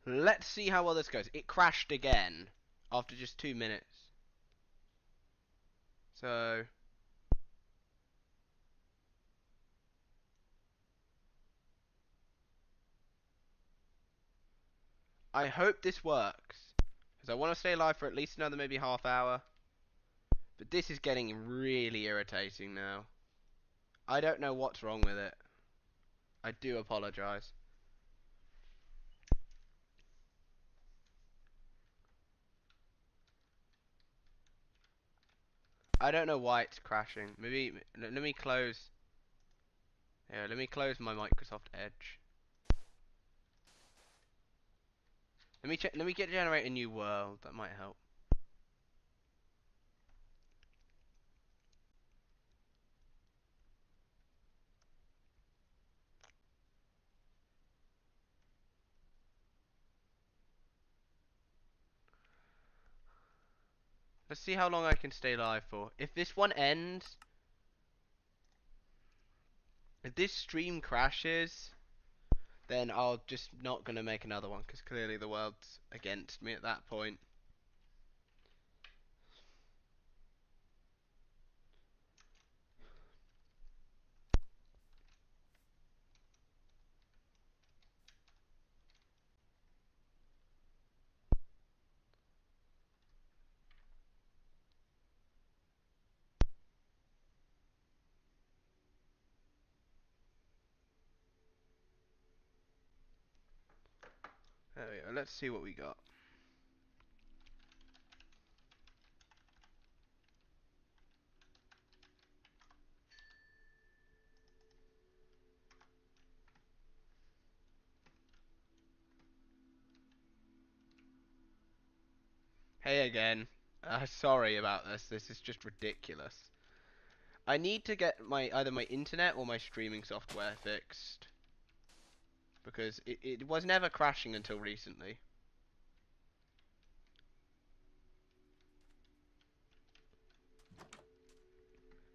Let's see how well this goes. It crashed again after just 2 minutes. So I hope this works, because I want to stay live for at least another maybe half hour. But this is getting really irritating now. I don't know what's wrong with it. I do apologise. I don't know why it's crashing. Maybe let me close. Yeah, let me close my Microsoft Edge. Let me check. Let me get generate a new world. That might help. Let's see how long I can stay live for. If this one ends, if this stream crashes, then I'll just not gonna make another one, because clearly the world's against me at that point. There we go. Let's see what we got. Hey again. Sorry about this. This is just ridiculous. I need to get my either my internet or my streaming software fixed, because it was never crashing until recently.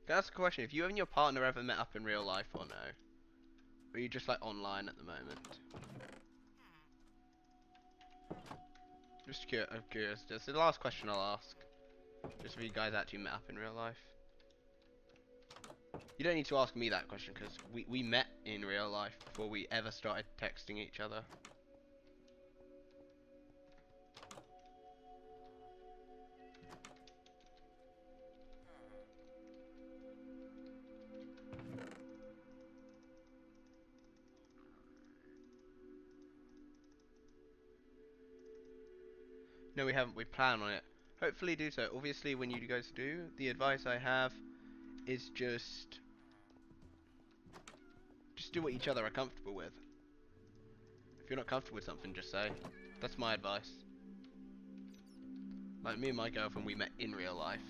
Can I ask a question? Have you and your partner ever met up in real life or no? Or are you just like online at the moment? Just I'm curious. That's the last question I'll ask. Just if you guys actually met up in real life. You don't need to ask me that question, because we met in real life before we ever started texting each other. No, we haven't. We plan on it. Hopefully do so. Obviously, when you guys do, the advice I have is just do what each other are comfortable with. If you're not comfortable with something, just say. That's my advice. Like me and my girlfriend, we met in real life,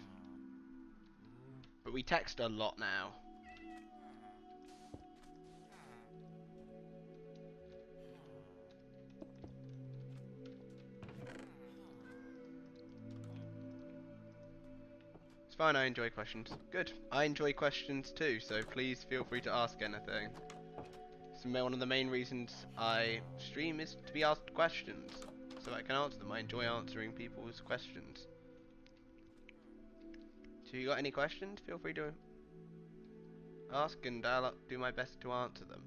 but we text a lot now. It's fine. I enjoy questions. Good. I enjoy questions too. So please feel free to ask anything. It's one of the main reasons I stream is to be asked questions, so I can answer them. I enjoy answering people's questions. So you got any questions? Feel free to ask, and I'll do my best to answer them.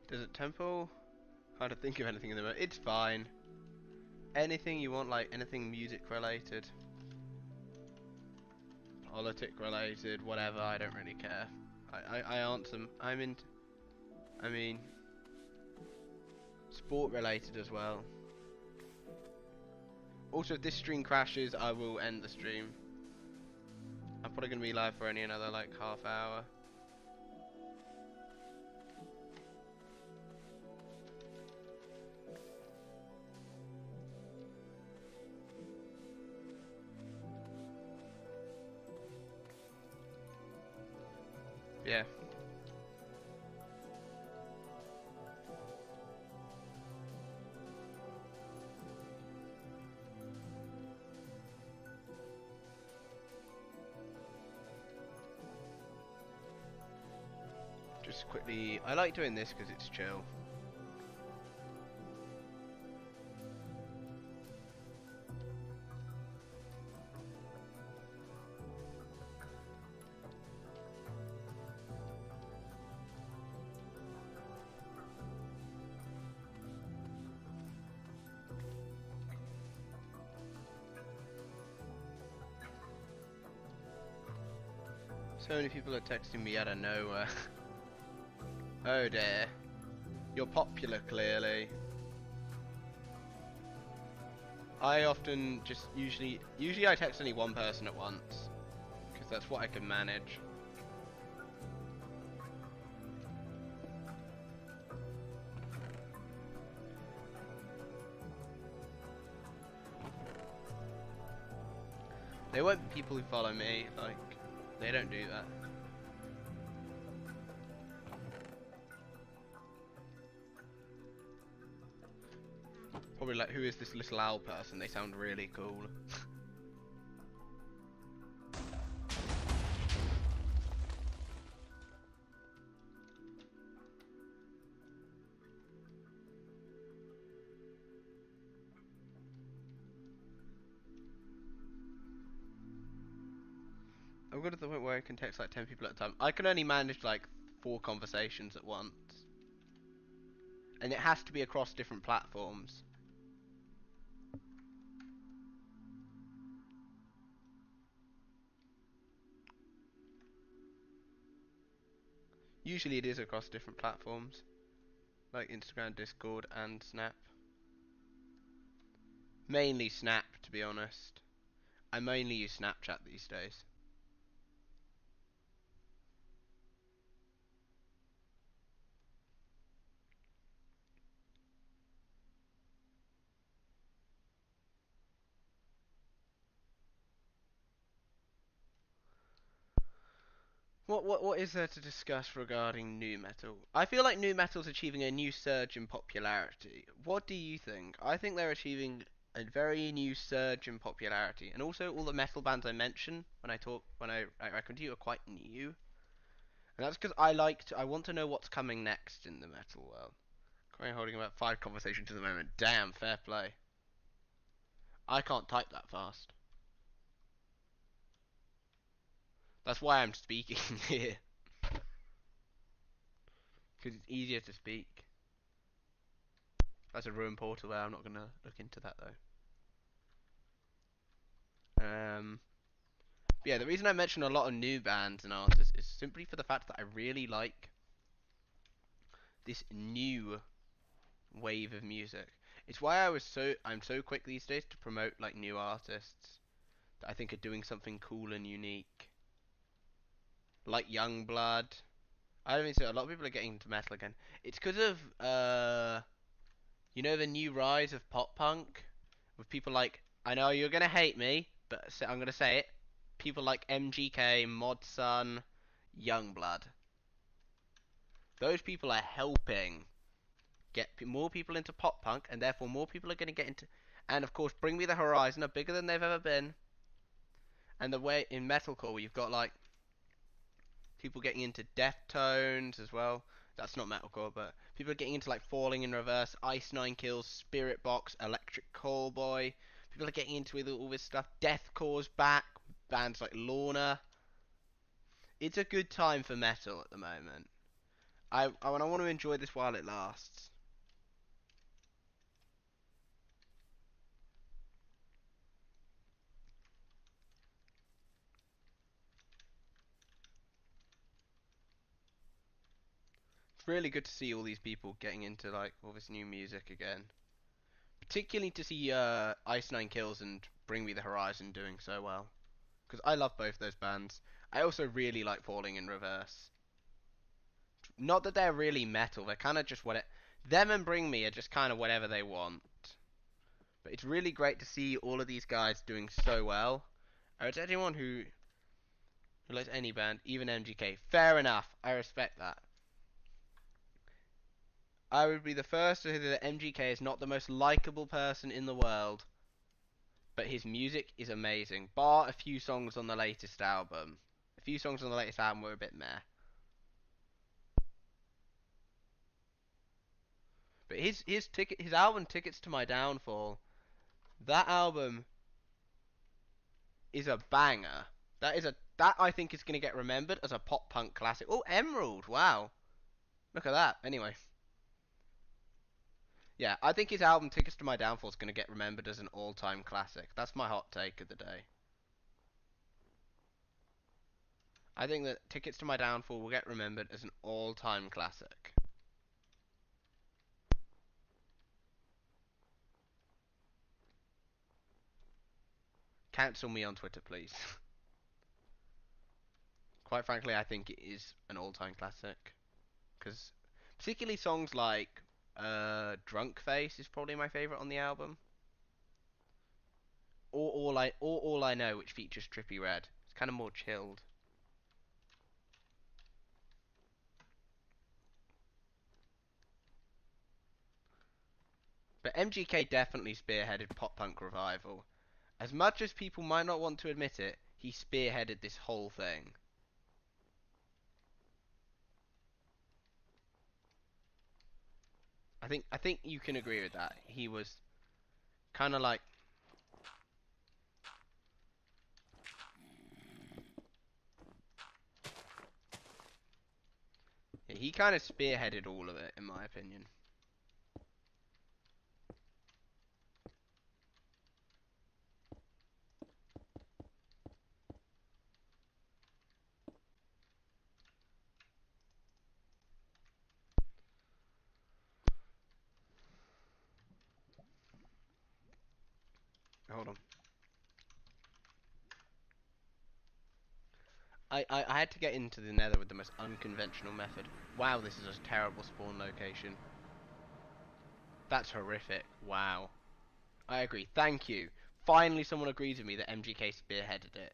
Desert Temple? Can't think of anything in the moment. It's fine. Anything you want, like anything music related, politic related, whatever, I don't really care. I answer them. I mean, sport related as well. Also, if this stream crashes, I will end the stream. I'm probably gonna be live for only another like half hour. Yeah. Just quickly, I like doing this because it's chill. So many people are texting me out of nowhere. Oh dear. You're popular, clearly. I often just usually I text only one person at once, because that's what I can manage. They won't be people who follow me, like, they don't do that. Probably like, who is this little owl person? They sound really cool. I've got to the point where I can text like 10 people at a time. I can only manage like 4 conversations at once. And it has to be across different platforms. Usually it is across different platforms, like Instagram, Discord, and Snap. Mainly Snap, to be honest. I mainly use Snapchat these days. What is there to discuss regarding nu metal? I feel like nu metal's achieving a new surge in popularity. What do you think? I think they're achieving a very new surge in popularity, and also all the metal bands I mention when I reckon to you are quite new, and that's because I want to know what's coming next in the metal world. Currently holding about 5 conversations at the moment. Damn, fair play. I can't type that fast. That's why I'm speaking here, because it's easier to speak. That's a ruin portal there. I'm not gonna look into that though. Yeah, the reason I mention a lot of new bands and artists is simply for the fact that I really like this new wave of music. It's why I'm so quick these days to promote like new artists that I think are doing something cool and unique. Like Youngblood. I don't think so. A lot of people are getting into metal again. It's because of you know, the new rise of pop punk with people like, I know you're gonna hate me, but I'm gonna say it. People like MGK, Mod Sun, Youngblood. Those people are helping get more people into pop punk, and therefore more people are going to get into. And of course, Bring Me the Horizon are bigger than they've ever been. And the way in metalcore, you've got like people getting into Deftones as well. That's not metalcore, but people are getting into like Falling in Reverse, Ice Nine Kills, Spirit Box, Electric Callboy. People are getting into all this stuff. Deathcore's back. Bands like Lorna. It's a good time for metal at the moment. I want to enjoy this while it lasts. It's really good to see all these people getting into like all this new music again. particularly to see Ice Nine Kills and Bring Me the Horizon doing so well, because I love both those bands. I also really like Falling in Reverse. Not that they're really metal, they're kind of just what it. Them and Bring Me are just kind of whatever they want. But it's really great to see all of these guys doing so well. Or to anyone who likes any band, even MGK, fair enough. I respect that. I would be the first to say that MGK is not the most likable person in the world, but his music is amazing. Bar a few songs on the latest album. A few songs on the latest album were a bit meh. But his album Tickets to My Downfall, that album is a banger. That I think is gonna get remembered as a pop punk classic. Oh, Emerald, wow. Look at that. Anyway. Yeah, I think his album Tickets to My Downfall is gonna get remembered as an all time classic. That's my hot take of the day. I think that Tickets to My Downfall will get remembered as an all time classic. Cancel me on Twitter, please. Quite frankly, I think it is an all-time classic. Because particularly songs like Drunk Face is probably my favourite on the album. Or All I Know, which features Trippie Redd. It's kind of more chilled. But MGK definitely spearheaded pop-punk revival. As much as people might not want to admit it, he spearheaded this whole thing. I think you can agree with that. He was kind of like he kind of spearheaded all of it, in my opinion. Hold on. I had to get into the Nether with the most unconventional method. Wow, this is a terrible spawn location. That's horrific. Wow. I agree. Thank you. Finally, someone agrees with me that MGK spearheaded it,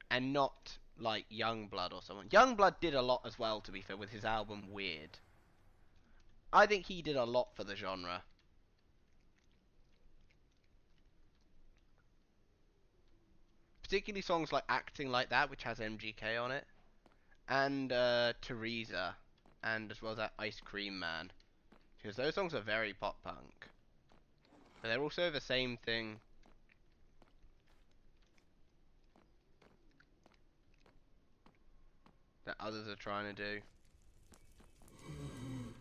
and not like Youngblood or someone. Youngblood did a lot as well, to be fair, with his album Weird. I think he did a lot for the genre. Particularly songs like Acting Like That, which has MGK on it, and Teresa, and as well as that Ice Cream Man. Because those songs are very pop punk. But they're also the same thing that others are trying to do.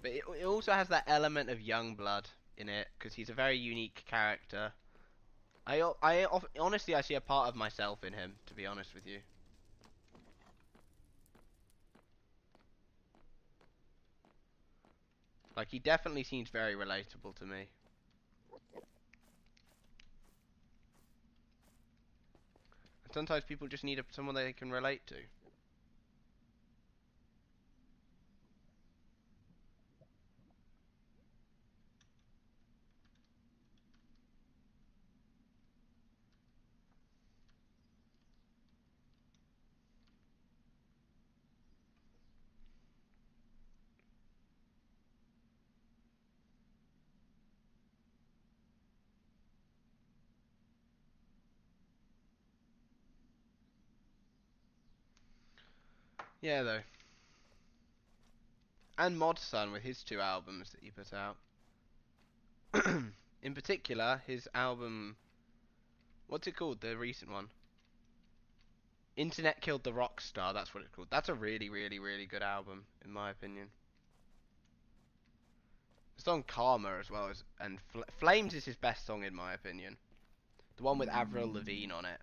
But it also has that element of Youngblood in it, because he's a very unique character. Honestly, I see a part of myself in him, to be honest with you. Like, he definitely seems very relatable to me. And sometimes people just need someone they can relate to. Yeah, though. And Mod Sun with his two albums that he put out. In particular, his album... What's it called? The recent one. Internet Killed the Rock Star, that's what it's called. That's a really, really, really good album, in my opinion. The song Karma as well, and Flames is his best song, in my opinion. The one with Avril Lavigne on it.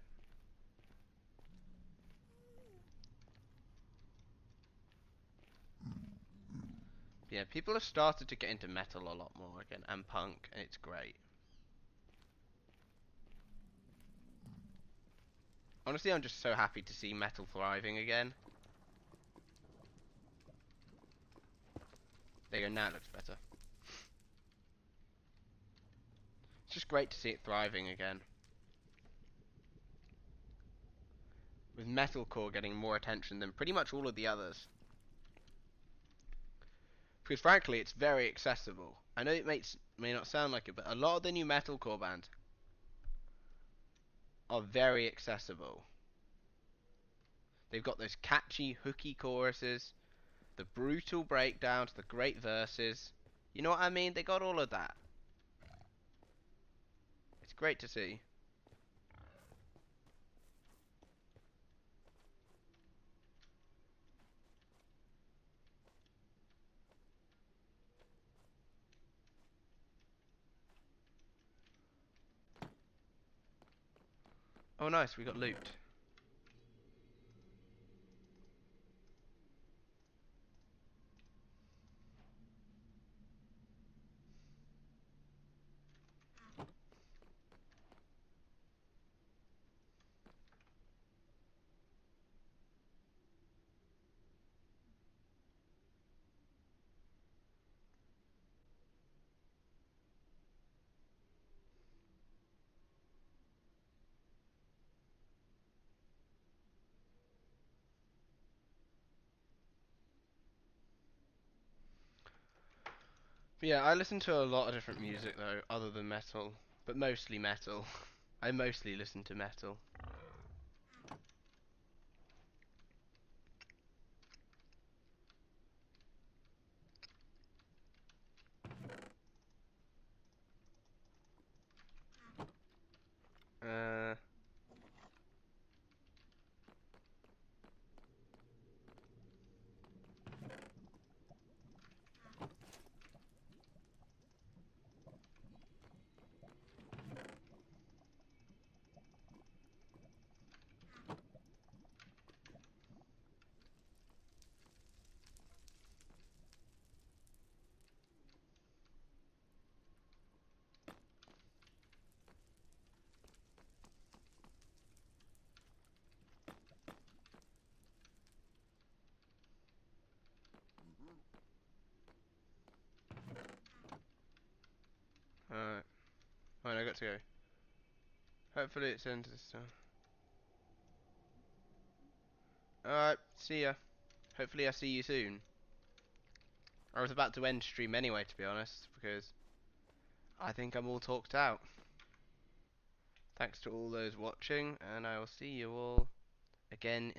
Yeah, people have started to get into metal a lot more again, and punk, and it's great. Honestly, I'm just so happy to see metal thriving again. There you go, now it looks better. It's just great to see it thriving again. With metalcore getting more attention than pretty much all of the others. Because frankly, it's very accessible. I know it may not sound like it, but a lot of the new metalcore bands are very accessible. They've got those catchy, hooky choruses, the brutal breakdowns, the great verses. You know what I mean? They got all of that. It's great to see. Oh nice, we got loot. But yeah, I listen to a lot of different music though, other than metal. But mostly metal. I mostly listen to metal. Uh, alright. Oh, I got to go. Hopefully it's into this time. Alright, see ya. Hopefully I see you soon. I was about to end stream anyway, to be honest, because I think I'm all talked out. Thanks to all those watching, and I will see you all again in